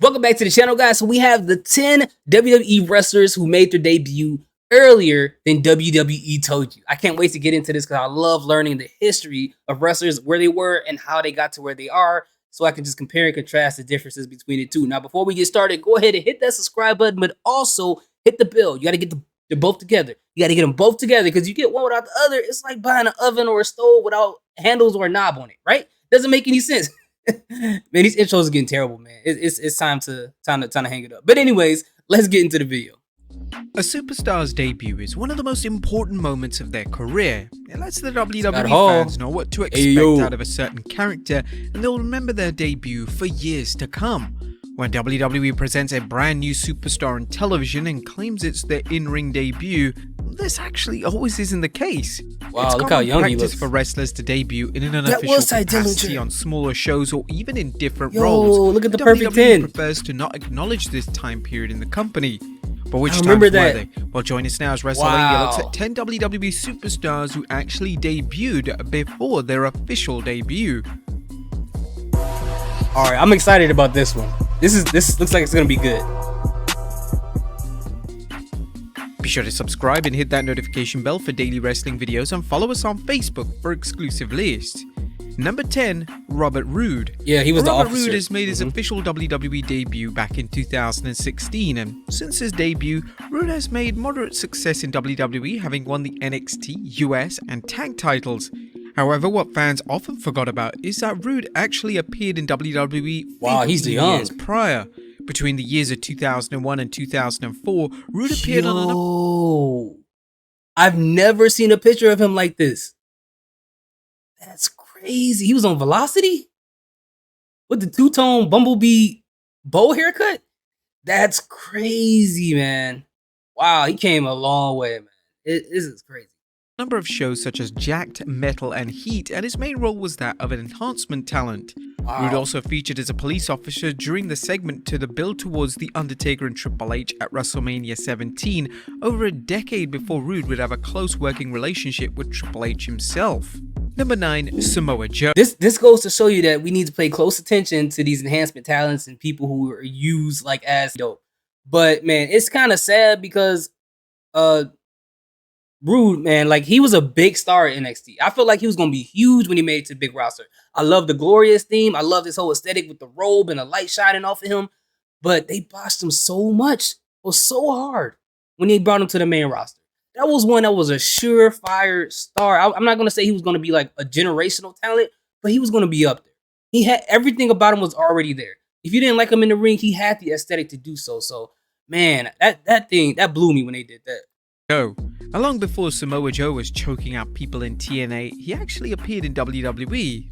Welcome back to the channel, guys. So we have the 10 WWE wrestlers who made their debut earlier than WWE told you. I can't wait to get into this because I love learning the history of wrestlers, where they were and how they got to where they are, so I can just compare and contrast the differences between the two. Now, before we get started, go ahead and hit that subscribe button, but also hit the bell. You got to get they're both together. You got to get them both together, because you get one without the other, it's like buying an oven or a stove without handles or a knob on it, right? Doesn't make any sense. Man, these intros are getting terrible, man. It's time to hang it up. But anyways, let's get into the video. A superstar's debut is one of the most important moments of their career. It lets the WWE fans know what to expect out of a certain character, and they'll remember their debut for years to come. When WWE presents a brand new superstar on television and claims it's their in-ring debut, this actually always isn't the case. Wow, it's look how young he looks. For wrestlers to debut in an unofficial capacity on smaller shows or even in different roles. Look at the perfect WWE 10. prefers to not acknowledge this time period in the company. But which times remember were that. they? Well, join us now as WrestleMania looks at 10 WWE superstars who actually debuted before their official debut. All right, I'm excited about this one. This looks like it's gonna be good. Be sure to subscribe and hit that notification bell for daily wrestling videos, and follow us on Facebook for exclusive lists. Number 10, Robert Roode. Yeah, he was the officer. Robert Roode has made his official WWE debut back in 2016, and since his debut, Roode has made moderate success in WWE, having won the NXT, US, and tag titles. However, what fans often forgot about is that Roode actually appeared in WWE 15 years prior. Between the years of 2001 and 2004, Roode appeared on I've never seen a picture of him like this. That's crazy. He was on Velocity? With the two-tone bumblebee bow haircut? That's crazy, man. Wow, he came a long way, man. This is crazy. Number of shows such as Jacked, Metal, and Heat, and his main role was that of an enhancement talent. Roode also featured as a police officer during the segment to the build towards The Undertaker and Triple H at WrestleMania 17, over a decade before Roode would have a close working relationship with Triple H himself. Number 9, Samoa Joe. This goes to show you that we need to pay close attention to these enhancement talents and people who are used like as dope. But man, it's kind of sad because Roode, man, like he was a big star at NXT. I feel like he was gonna be huge when he made it to the big roster. I love the Glorious theme. I love this whole aesthetic with the robe and the light shining off of him. But they botched him so much. It was so hard when they brought him to the main roster. That was one that was a surefire star. I'm not gonna say he was gonna be like a generational talent, but he was gonna be up there. He had everything about him was already there. If you didn't like him in the ring, he had the aesthetic to do so. So man, that thing that blew me when they did that. Along before Samoa Joe was choking out people in TNA, he actually appeared in WWE.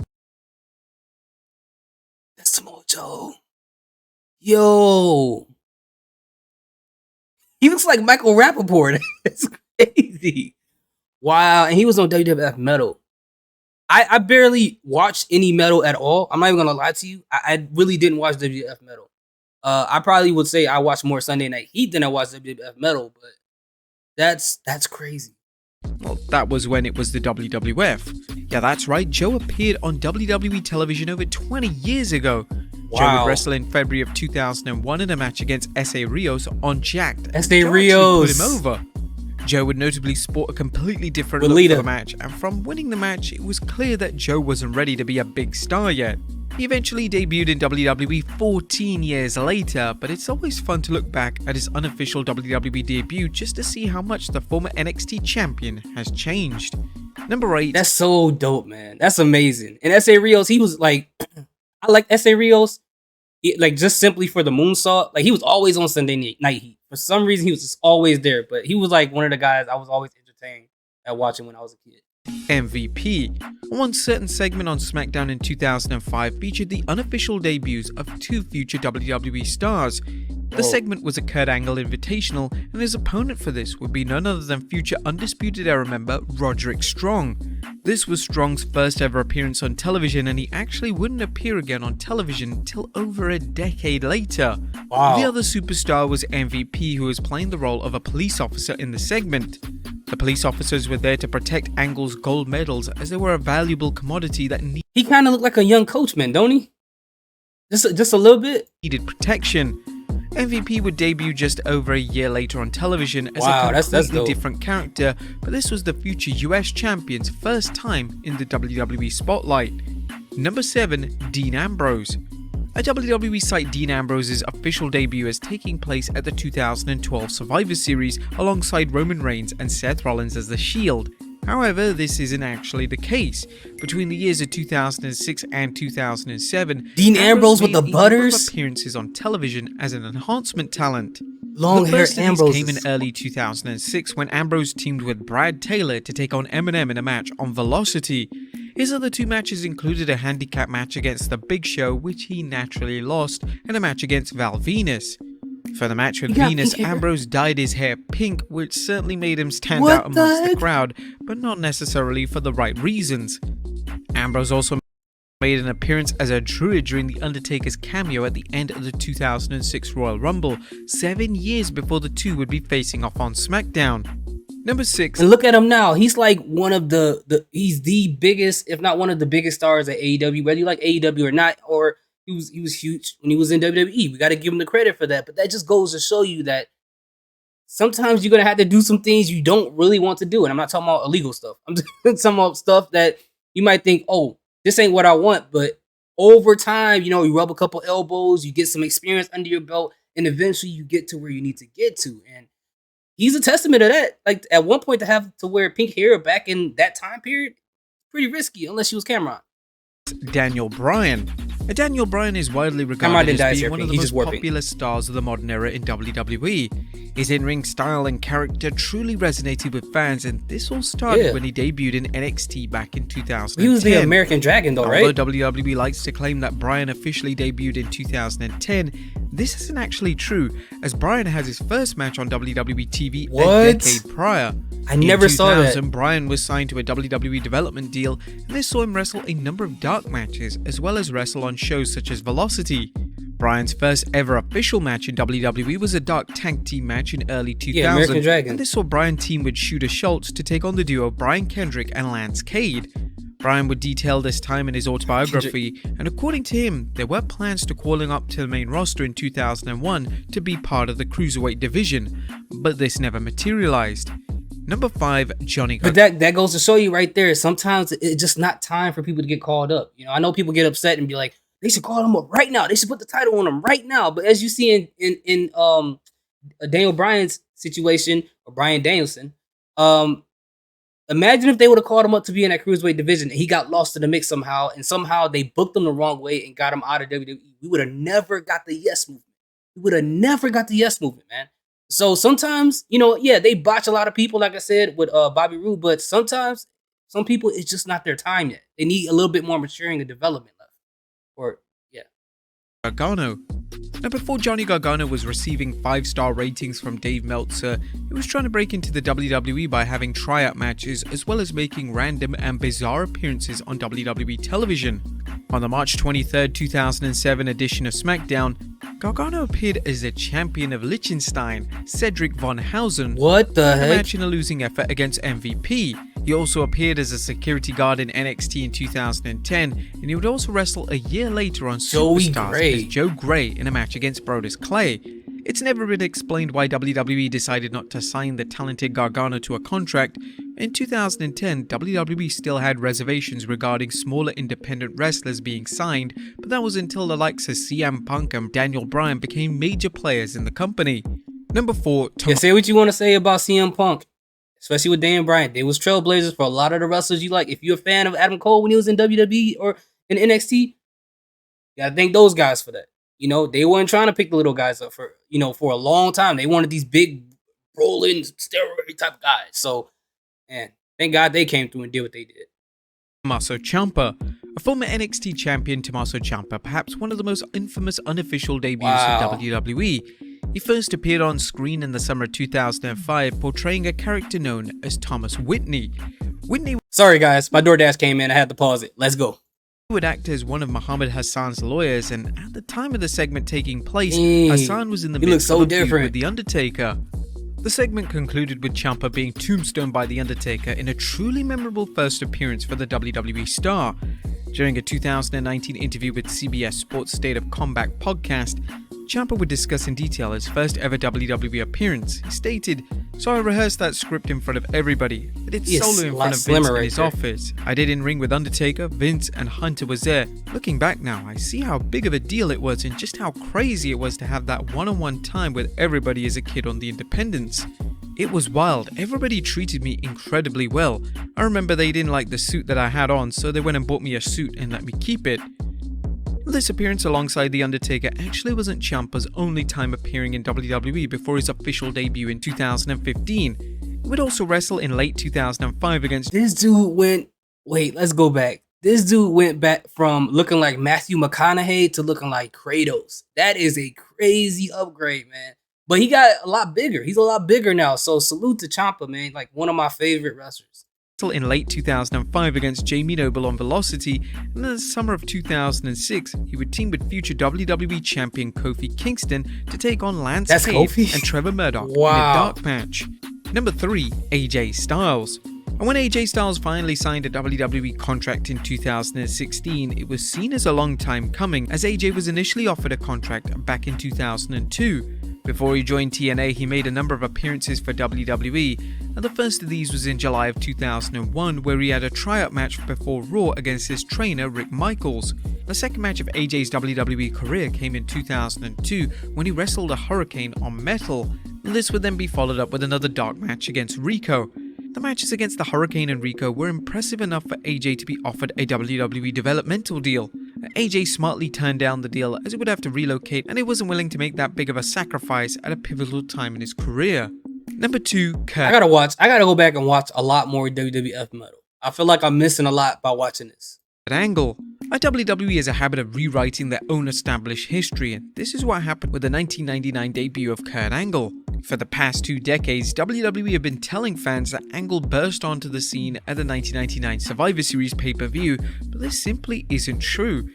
That's Samoa Joe. Yo. He looks like Michael Rapaport. It's crazy. Wow. And he was on WWF Metal. I barely watched any Metal at all. I'm not even going to lie to you. I really didn't watch WWF Metal. I probably would say I watched more Sunday Night Heat than I watched WWF Metal, but that's crazy. Well, that was when it was the WWF. Yeah, that's right. Joe appeared on WWE television over 20 years ago. Wow. Joe would wrestle in February of 2001 in a match against S.A. Rios on Jacked. S.A. Rios put him over. Joe would notably sport a completely different look for the match, and from winning the match, it was clear that Joe wasn't ready to be a big star yet. He eventually debuted in WWE 14 years later, but it's always fun to look back at his unofficial WWE debut just to see how much the former NXT champion has changed. Number 8. That's so dope, man. That's amazing. And S.A. Rios, he was like, I like S.A. Rios, like just simply for the moonsault. Like he was always on Sunday Night Heat. For some reason, he was just always there. But he was like one of the guys I was always entertained at watching when I was a kid. MVP. One certain segment on SmackDown in 2005 featured the unofficial debuts of 2 future WWE stars. The segment was a Kurt Angle Invitational, and his opponent for this would be none other than future Undisputed Era member Roderick Strong. This was Strong's first ever appearance on television, and he actually wouldn't appear again on television until over a decade later. Wow. The other superstar was MVP, who was playing the role of a police officer in the segment. The police officers were there to protect Angle's gold medals, as they were a valuable commodity that He kind of looked like a young Coachman, don't he? Just a little bit. Needed protection. MVP would debut just over a year later on television as Wow, a that's completely dope. different character, but this was the future US champion's first time in the WWE spotlight. Number 7. Dean Ambrose. A WWE site, Dean Ambrose's official debut is taking place at the 2012 Survivor Series alongside Roman Reigns and Seth Rollins as The Shield. However, this isn't actually the case. Between the years of 2006 and 2007, Dean Ambrose with made the a number of butters? appearances on television as an enhancement talent. Long The hair first of these Ambrose. came in early 2006 when Ambrose teamed with Brad Taylor to take on Eminem in a match on Velocity. His other 2 matches included a handicap match against The Big Show, which he naturally lost, and a match against Val Venus. For the match with Venus, Ambrose dyed his hair pink, which certainly made him stand out amongst the crowd, but not necessarily for the right reasons. Ambrose also made an appearance as a druid during The Undertaker's cameo at the end of the 2006 Royal Rumble, 7 years before the two would be facing off on SmackDown. Number 6. And look at him now. He's like one of he's the biggest, if not one of the biggest stars at AEW, whether you like AEW or not, or he was huge when he was in WWE. We got to give him the credit for that. But that just goes to show you that sometimes you're going to have to do some things you don't really want to do. And I'm not talking about illegal stuff. I'm talking about stuff that you might think, oh, this ain't what I want. But over time, you rub a couple elbows, you get some experience under your belt, and eventually you get to where you need to get to. And he's a testament to that. Like, at one point, to have to wear pink hair back in that time period, pretty risky, unless she was Cameron. Daniel Bryan. Daniel Bryan is widely regarded as being one of the most popular stars of the modern era in WWE. His in-ring style and character truly resonated with fans, and this all started when he debuted in NXT back in 2010. He was the American Dragon, though, right? Although WWE likes to claim that Bryan officially debuted in 2010, this isn't actually true, as Bryan has his first match on WWE TV a decade prior. I never saw that. In 2000, Bryan was signed to a WWE development deal, and this saw him wrestle a number of dark matches, as well as wrestle on shows such as Velocity. Bryan's first ever official match in WWE was a dark tag team match in early 2000, American Dragon. and this saw Bryan team with Shooter Schultz to take on the duo Brian Kendrick and Lance Cade. Bryan would detail this time in his autobiography, and according to him, there were plans to calling up to the main roster in 2001 to be part of the Cruiserweight division, but this never materialized. Number 5, Johnny Gargano. But that goes to show you right there, sometimes it's just not time for people to get called up. I know people get upset and be like, they should call him up right now. They should put the title on him right now. But as you see in Daniel Bryan's situation, or Bryan Danielson, imagine if they would have called him up to be in that Cruiserweight division and he got lost in the mix somehow, and somehow they booked him the wrong way and got him out of WWE. We would have never got the yes movement. Man. So sometimes, they botch a lot of people, like I said, with Bobby Roode, but sometimes some people, it's just not their time yet. They need a little bit more maturing and development left. Gargano. Now, before Johnny Gargano was receiving 5-star ratings from Dave Meltzer, he was trying to break into the WWE by having tryout matches as well as making random and bizarre appearances on WWE television. On the March 23, 2007 edition of SmackDown, Gargano appeared as the champion of Liechtenstein, Cedric Von Hausen, What the heck? a match in a losing effort against MVP. He also appeared as a security guard in NXT in 2010, and he would also wrestle a year later on Superstars as Joe Gray in a match against Brodus Clay. It's never been explained why WWE decided not to sign the talented Gargano to a contract. In 2010, WWE still had reservations regarding smaller independent wrestlers being signed, but that was until the likes of CM Punk and Daniel Bryan became major players in the company. Number 4, say what you want to say about CM Punk, especially with Dan Bryan. They was trailblazers for a lot of the wrestlers you like. If you're a fan of Adam Cole when he was in WWE or in NXT, you gotta thank those guys for that. They weren't trying to pick the little guys up for a long time. They wanted these big, rolling, steroid type guys. So, man, thank God they came through and did what they did. Tomaso Ciampa. A former NXT champion, Tomaso Ciampa, perhaps one of the most infamous unofficial debuts of WWE. He first appeared on screen in the summer of 2005, portraying a character known as Thomas Whitney. Sorry, guys. My DoorDash came in. I had to pause it. Let's go. Would act as one of Muhammad Hassan's lawyers, and at the time of the segment taking place, Hassan was in the midst of a feud with The Undertaker. The segment concluded with Ciampa being tombstoned by The Undertaker in a truly memorable first appearance for the WWE star. During a 2019 interview with CBS Sports State of Combat podcast, Ciampa would discuss in detail his first ever WWE appearance. He stated, "So I rehearsed that script in front of everybody. I did solo in front of Vince in his office. I did in ring with Undertaker, Vince, and Hunter was there. Looking back now, I see how big of a deal it was and just how crazy it was to have that one-on-one time with everybody as a kid on the independents. It was wild. Everybody treated me incredibly well. I remember they didn't like the suit that I had on, so they went and bought me a suit and let me keep it." This appearance alongside The Undertaker actually wasn't Ciampa's only time appearing in WWE before his official debut in 2015. He would also wrestle in late 2005 against... This dude went... Wait, let's go back. This dude went back from looking like Matthew McConaughey to looking like Kratos. That is a crazy upgrade, man. But he got a lot bigger. He's a lot bigger now. So salute to Ciampa, man. Like one of my favorite wrestlers. In late 2005 against Jamie Noble on Velocity, and in the summer of 2006, he would team with future WWE champion Kofi Kingston to take on Lance Cave and Trevor Murdoch in a dark match. Number 3, AJ Styles. And when AJ Styles finally signed a WWE contract in 2016, it was seen as a long time coming, as AJ was initially offered a contract back in 2002. Before he joined TNA, he made a number of appearances for WWE, and the first of these was in July of 2001, where he had a tryout match before Raw against his trainer Rick Michaels. The second match of AJ's WWE career came in 2002, when he wrestled a Hurricane on Metal. This would then be followed up with another dark match against Rico. The matches against the Hurricane and Rico were impressive enough for AJ to be offered a WWE developmental deal. AJ smartly turned down the deal as he would have to relocate, and he wasn't willing to make that big of a sacrifice at a pivotal time in his career. Number 2, Kurt. I gotta go back and watch a lot more WWF Metal. I feel like I'm missing a lot by watching this. Angle. WWE has a habit of rewriting their own established history, and this is what happened with the 1999 debut of Kurt Angle. For the past 2 decades, WWE have been telling fans that Angle burst onto the scene at the 1999 Survivor Series pay-per-view, but this simply isn't true.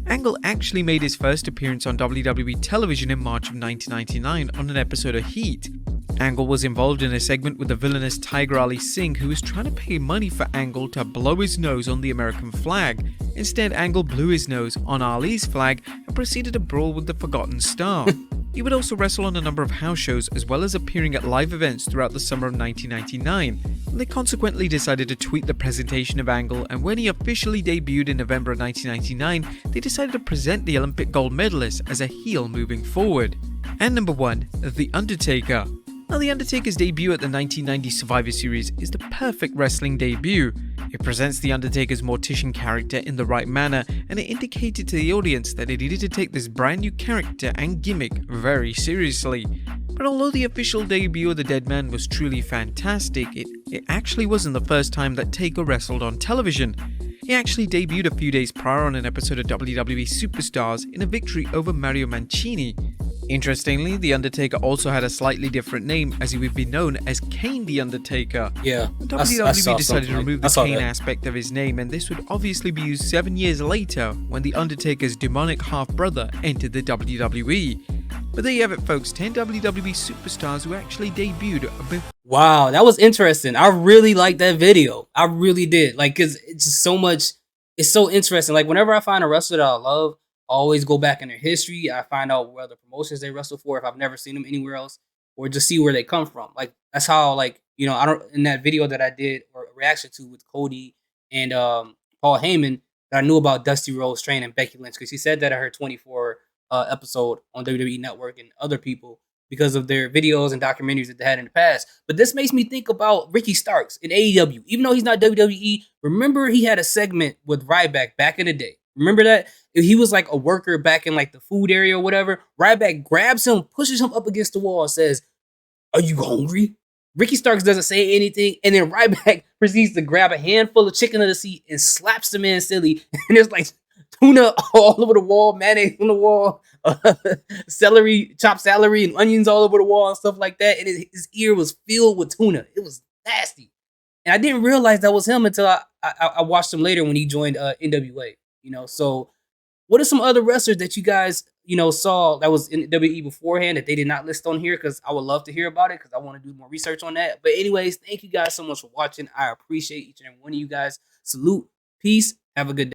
Angle actually made his first appearance on WWE television in March of 1999 on an episode of Heat. Angle was involved in a segment with the villainous Tiger Ali Singh, who was trying to pay money for Angle to blow his nose on the American flag. Instead, Angle blew his nose on Ali's flag and proceeded to brawl with the Forgotten Star. He would also wrestle on a number of house shows as well as appearing at live events throughout the summer of 1999. They consequently decided to tweak the presentation of Angle, and when he officially debuted in November of 1999, they decided to present the Olympic gold medalist as a heel moving forward. And number 1, The Undertaker. Now, The Undertaker's debut at the 1990 Survivor Series is the perfect wrestling debut. It presents The Undertaker's mortician character in the right manner, and it indicated to the audience that it needed to take this brand new character and gimmick very seriously. But although the official debut of the Dead Man was truly fantastic, it actually wasn't the first time that Taker wrestled on television. He actually debuted a few days prior on an episode of WWE Superstars in a victory over Mario Mancini. Interestingly, The Undertaker also had a slightly different name, as he would be known as Kane the Undertaker. Yeah, WWE decided to remove the Kane aspect of his name, and this would obviously be used 7 years later when The Undertaker's demonic half-brother entered the WWE. But there you have it, folks, 10 WWE superstars who actually debuted. Wow, that was interesting. I really liked that video. I really did. Like, cause it's just so much. It's so interesting. Like, whenever I find a wrestler that I love, I always go back in their history. I find out what other promotions they wrestle for if I've never seen them anywhere else, or just see where they come from. Like, that's how, like, you know, I don't, in that video that I did or reaction to with Cody and Paul Heyman, that I knew about Dusty Rhodes training Becky Lynch, because he said that at her 24 episode on WWE Network and other people, because of their videos and documentaries that they had in the past. But this makes me think about Ricky Starks in AEW. Even though he's not WWE, remember he had a segment with Ryback back in the day. Remember that? He was like a worker back in like the food area or whatever. Ryback grabs him, pushes him up against the wall and says, "Are you hungry?" Ricky Starks doesn't say anything, and then Ryback proceeds to grab a handful of chicken of the seat and slaps the man silly. And there's like tuna all over the wall, mayonnaise on the wall, celery, chopped celery and onions all over the wall and stuff like that. And his ear was filled with tuna. It was nasty. And I didn't realize that was him until I watched him later when he joined NWA. You know, so what are some other wrestlers that you guys, you know, saw that was in WWE beforehand that they did not list on here? Because I would love to hear about it, because I want to do more research on that. But anyways, thank you guys so much for watching. I appreciate each and every one of you guys. Salute. Peace. Have a good day.